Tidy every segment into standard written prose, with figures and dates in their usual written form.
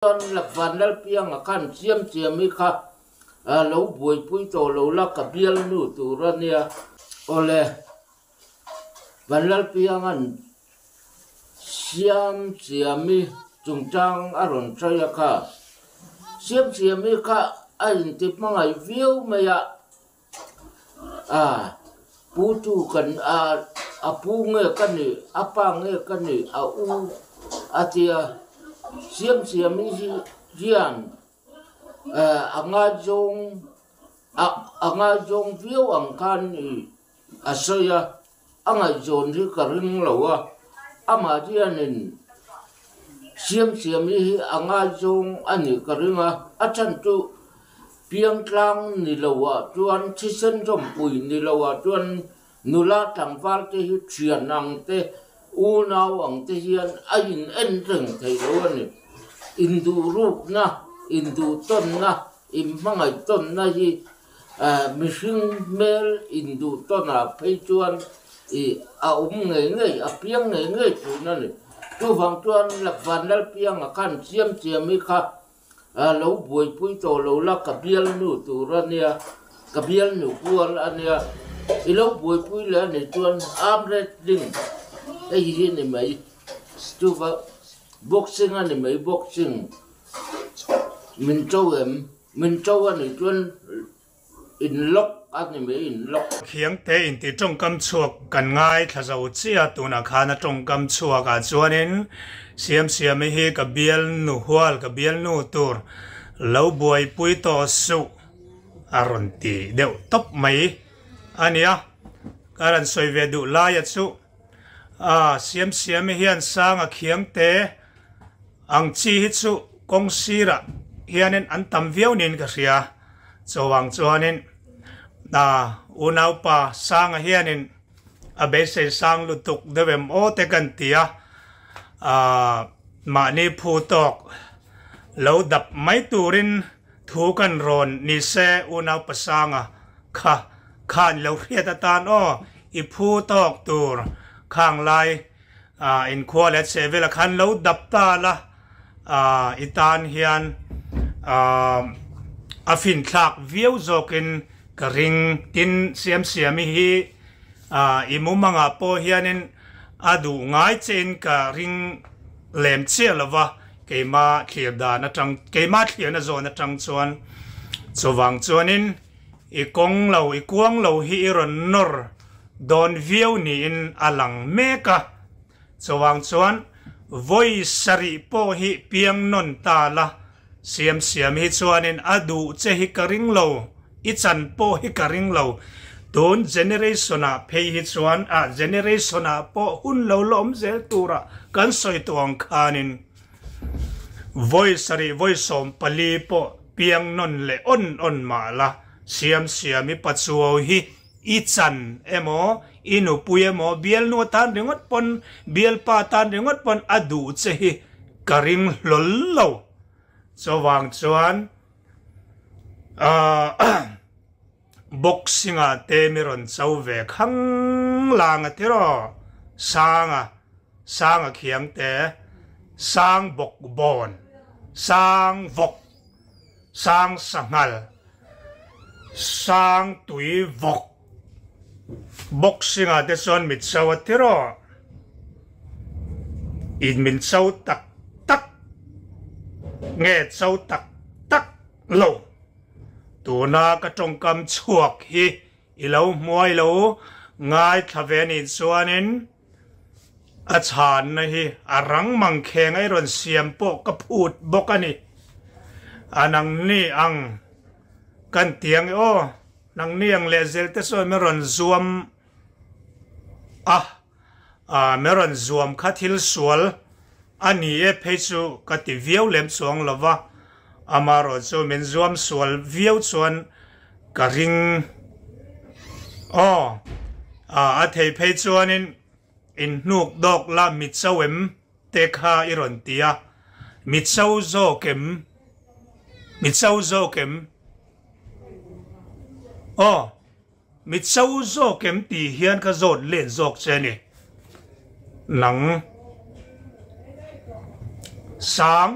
Con lập văn lal piang akan chiam mi kha lo bui pui to lo la ka bial nu tu rania ole văn lal piang an chiam mi chung chang aron chaya kha chiam mi kha ai tip mangai view me ya pu tu kan pu nge kan ni apa nge kan ni u atia chiam mi jian anga jong view ang kan ni asaya anga jon ri ka ring lo wa ama jian nin chiam mi anga jong ani ka ringa achan tu piang tlang ni lo wa chuan thisen jom pui ni lo wa chuan nula tangwal te hi thianang te u naw ang te hian ain en reng thei lo ni indu rup na indu ton na immangai ton na hi mihring mel indu ton a phei chuan nge piang nge tu na ni tu wang chuan lak van lal piang akan chiam mi kha lo bui pui to lo la ka bial nu tu rania ka bial nu kual ania i lo bui pui la ni chuan amret ding ai hi ni mai tu va boxing ani mai boxing min châu ani chuan in lock ani mai in lock khiang te in ti trong kam chuak kan ngai tha zo chia tu na khana trong kam chuak a chuanin siam hi ka bial nu hual ka bial nu tur lo buai pui to su aron ti deu top mai ania karan soi ve du la ya chu siam hian sang a khiang te ang chi hi chu kong sira hianin an tam viau nin ka ria chawang chuanin unau pa sang a hianin a be se sang lutuk devem o te kan tia mani phu tok lo dap mai turin thu kan ron ni se unau pa sanga khan lo riat atan o i phu tok tur khang lai in khwale se vela khan lo dap ta la itan hian afin thak viau zokin ka ring tin siam hi imumanga po hianin adu ngai chen ka ring lem chia lova keima thlir da na tang keima thlir na zo na tang chuan chowang chuanin i kong lo i kuang lo hi ron nor don viau ni in alang meka chowang chuan voi sari po hi piang non ta la siam hi chuanin adu che hi ka ring lo i chan po hi ka ring lo don generation a pay hi chuan generation a po hun lo lom zel tura kan soi tuang khanin voice som pali po piang non le on ma la siam hi pachuo hi i chan emo inu puye mo biel no tan ringot pon biel pa tan ringot pon adu che hi karing lol lo chawang chuan boxing a te miron chau ve khang lang a tiro sang a khiang te sang bok bon sang vok sang sangal sang tui vok boxing a te son mit chau a tiro in min chau tak nghe chau tak lo tu na ka trong kam chuak hi i lo muai lo ngai thaven in chuanin a chan na hi arang mang kheng ai ron siam po ka phut bok ani anang ni ang kan tiang nang ni ang lezel te so meron zuam meron zuam khathil sual ani e phechu ka ti viau lem chuang lova amaro chu min zuam sual viau chuan ka ring a thei phei chuanin in nuk dok la mit chawem te kha iron tia mit chaw zo kem mit chaw zo kem ti hian ka zot len zok cheni nang sang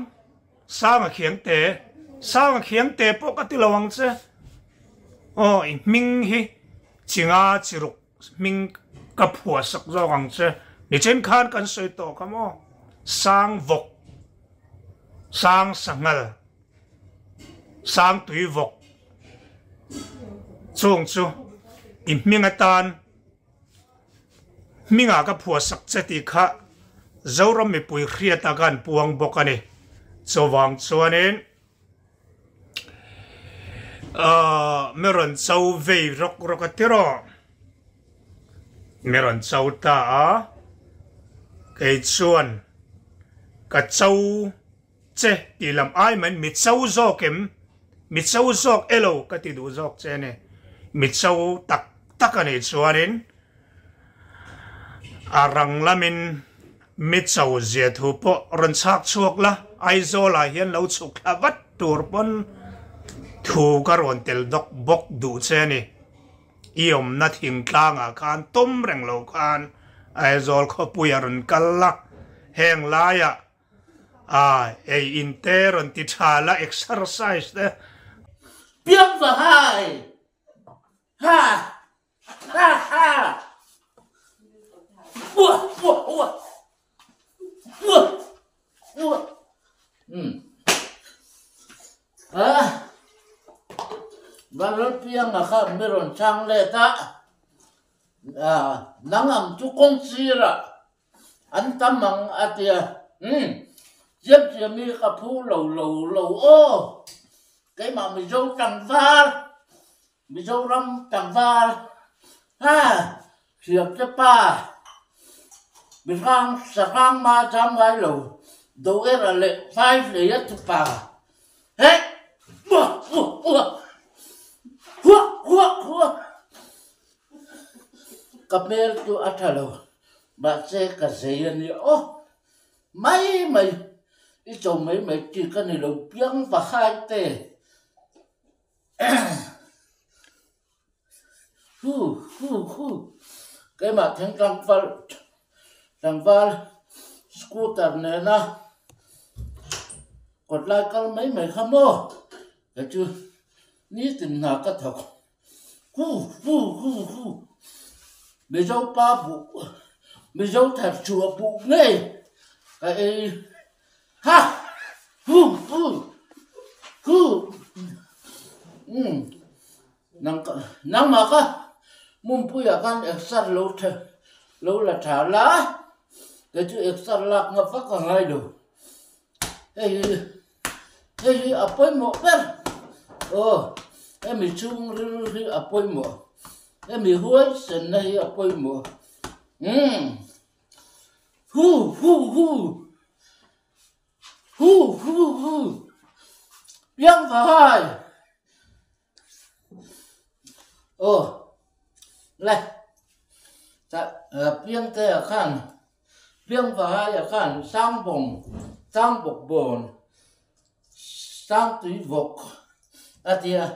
sang khiang te po ka ti lawang che o ming hi chinga chiruk ming ka phua sak zo ang che ni chen khan kan soi to ka mo sang vok sang sangal sang tui vok chung chu im minga tan minga ka phua sak che ti kha zoram mi pui khria ta kan puang bokani chowang chuanin meron chau vei rok atiro meron chau ta cái chuan ka chau che ti lam ai man mi chau zok mi chau zok elo ka ti du zok che ne mi chau tak ani chuanin arang lamin mi chau zia thu po ron chak chuak la ai zo la hian lo chuk la vat tur pon thu ka ron tel dok bok du che ni iom na thing tlang a khan tom reng lo khan ai zol kho puyaron kalla heng la ya ei interon ti thala exercise de piang va hai ha ha ha ua valor piang a kha meron chang le ta nangam chu kong sira an tamang atia Diệp mi ka phu lầu ô cái mà mình dâu trắng val mình dâu răm trắng val ha Diệp cho pa mình sang ma chăm gái lầu đâu là lệ phai để nhất cho pa hết cặp mẹ tu ăn thà lầu bạn sẽ cả giấy này ô mày ít chồng mấy chỉ cái này là piang và hai tê cái mà thằng trăng val scooter này na còn lại cái mấy không mua cái chứ ní tìm nào cái thằng bây giờ ba bụ bây giờ thật chùa bụ ngay cái ha nang mà ka mum pu ya kan extra lâu là thả lá cái chữ extra lạc ngập phát cả ngày rồi hey apoi mo per em mi chung ri apoi mo em mi huai sen này apoi mo piang vai này piang te khan piang vai khan sang bok bon sang tui vok atia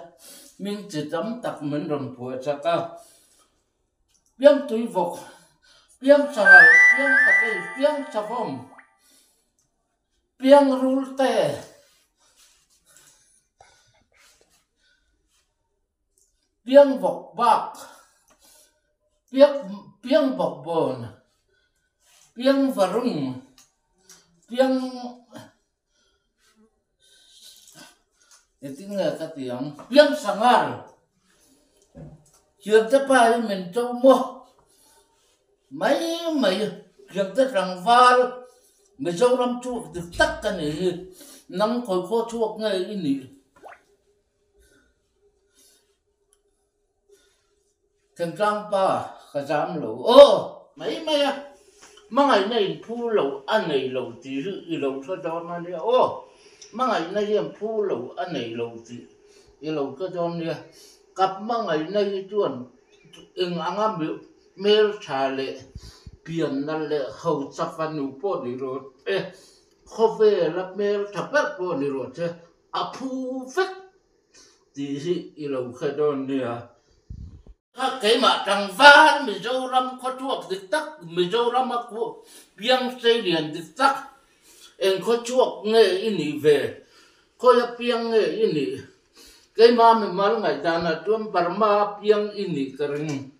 mình chỉ tấm tắc mình đồng phùa cha ca piang tui vok piang sawal piang takai piang savom piang rulte piang vok bak piang vok bon piang varung piang tiếng nghe cái tiếng piang sangar trường tất ba mình châu mua mấy trường tất rằng val mình châu năm chuột được tất cả này năm khối khô chuột ngay cái này thằng trang ba cái giám lẩu mấy mà ngày này phu lẩu ăn này lẩu tí lẩu cho nó đi mà ngày nay em phu lẩu ăn này lẩu tí lẩu cho nó cặp mà ngày nay chuồn ăn ăn biểu mel trà lệ biển là lệ hậu sắp văn nụ po đi rồi khó về là mel thập bát po đi rồi chứ phu phết tí lẩu cho nó cái mà trăng van mình dâu ram khó chuộc được tắc mình dâu ram mặc bộ biang xây liền được tắc en kho chuak nge ini ve kho ya piang nge ini cái mà mình mal ngai ta na tuam parma piang ini kering